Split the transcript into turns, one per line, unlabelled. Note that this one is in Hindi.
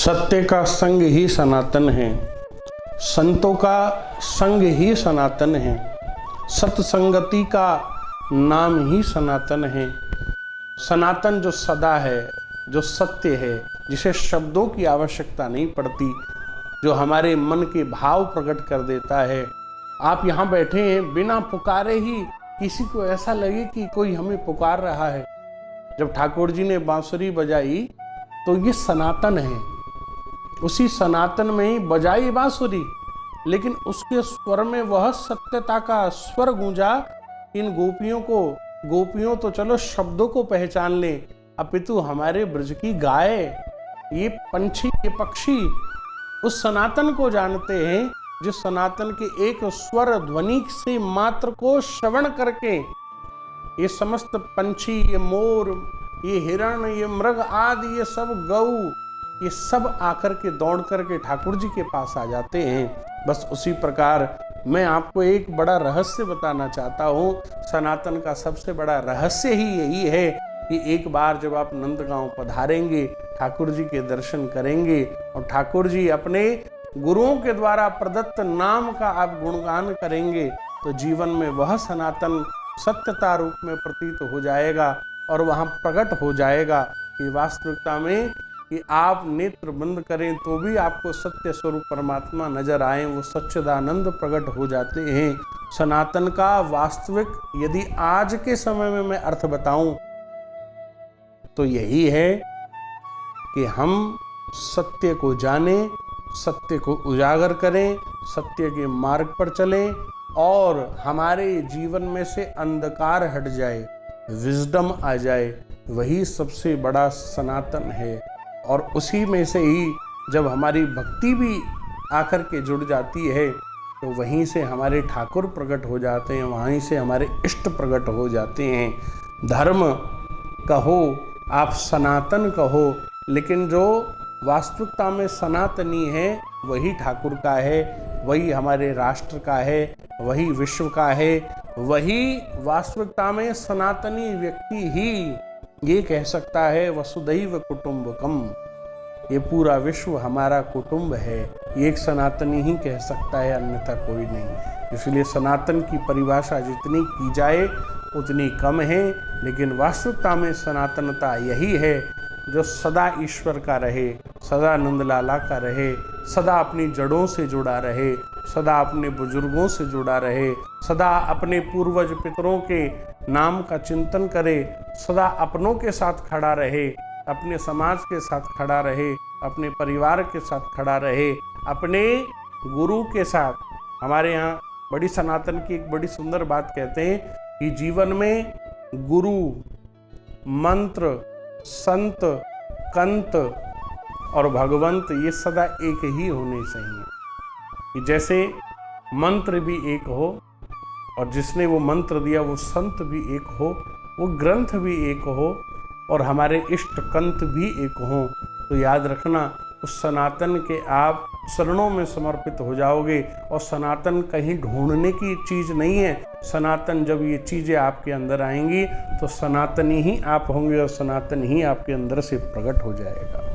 सत्य का संग ही सनातन है, संतों का संग ही सनातन है, सत्संगति का नाम ही सनातन है। सनातन जो सदा है, जो सत्य है, जिसे शब्दों की आवश्यकता नहीं पड़ती, जो हमारे मन के भाव प्रकट कर देता है। आप यहाँ बैठे हैं, बिना पुकारे ही किसी को ऐसा लगे कि कोई हमें पुकार रहा है। जब ठाकुर जी ने बांसुरी बजाई तो ये सनातन है, उसी सनातन में ही बजाई बांसुरी, लेकिन उसके स्वर में वह सत्यता का स्वर गूंजा। इन गोपियों तो चलो शब्दों को पहचान ले, अपितु हमारे ब्रज की गाय, ये पंछी, ये पक्षी उस सनातन को जानते हैं, जिस सनातन के एक स्वर ध्वनि से मात्र को श्रवण करके ये समस्त पंछी, ये मोर, ये हिरण, ये मृग आदि, ये सब गऊ, ये सब आकर के दौड़ करके ठाकुर जी के पास आ जाते हैं। बस उसी प्रकार मैं आपको एक बड़ा रहस्य बताना चाहता हूँ। सनातन का सबसे बड़ा रहस्य ही यही है कि एक बार जब आप नंदगांव पधारेंगे, ठाकुर जी के दर्शन करेंगे और ठाकुर जी अपने गुरुओं के द्वारा प्रदत्त नाम का आप गुणगान करेंगे, तो जीवन में वह सनातन सत्यता रूप में प्रतीत हो जाएगा और वहाँ प्रकट हो जाएगा कि वास्तविकता में कि आप नेत्र बंद करें तो भी आपको सत्य स्वरूप परमात्मा नजर आए, वो सच्चिदानंद प्रकट हो जाते हैं। सनातन का वास्तविक यदि आज के समय में मैं अर्थ बताऊं तो यही है कि हम सत्य को जानें, सत्य को उजागर करें, सत्य के मार्ग पर चलें और हमारे जीवन में से अंधकार हट जाए, विजडम आ जाए, वही सबसे बड़ा सनातन है। और उसी में से ही जब हमारी भक्ति भी आकर के जुड़ जाती है तो वहीं से हमारे ठाकुर प्रकट हो जाते हैं, वहीं से हमारे इष्ट प्रकट हो जाते हैं। धर्म कहो, आप सनातन कहो, लेकिन जो वास्तविकता में सनातनी है वही ठाकुर का है, वही हमारे राष्ट्र का है, वही विश्व का है। वही वास्तविकता में सनातनी व्यक्ति ही ये कह सकता है वसुधैव कुटुंबकम, ये पूरा विश्व हमारा कुटुंब है। ये एक सनातनी ही कह सकता है, अन्यथा कोई नहीं। इसलिए सनातन की परिभाषा जितनी की जाए उतनी कम है, लेकिन वास्तविकता में सनातनता यही है जो सदा ईश्वर का रहे, सदा नंदलाला का रहे, सदा अपनी जड़ों से जुड़ा रहे, सदा अपने बुजुर्गों से जुड़ा रहे, सदा अपने पूर्वज पितरों के नाम का चिंतन करे, सदा अपनों के साथ खड़ा रहे, अपने समाज के साथ खड़ा रहे, अपने परिवार के साथ खड़ा रहे, अपने गुरु के साथ। हमारे यहाँ बड़ी सनातन की एक बड़ी सुंदर बात कहते हैं कि जीवन में गुरु, मंत्र, संत, कंत और भगवंत ये सदा एक ही होने चाहिए। कि जैसे मंत्र भी एक हो और जिसने वो मंत्र दिया वो संत भी एक हो, वो ग्रंथ भी एक हो और हमारे इष्ट कंत भी एक हो, तो याद रखना उस सनातन के आप शरणों में समर्पित हो जाओगे। और सनातन कहीं ढूंढने की चीज़ नहीं है। सनातन जब ये चीज़ें आपके अंदर आएंगी तो सनातनी ही आप होंगे और सनातन ही आपके अंदर से प्रकट हो जाएगा।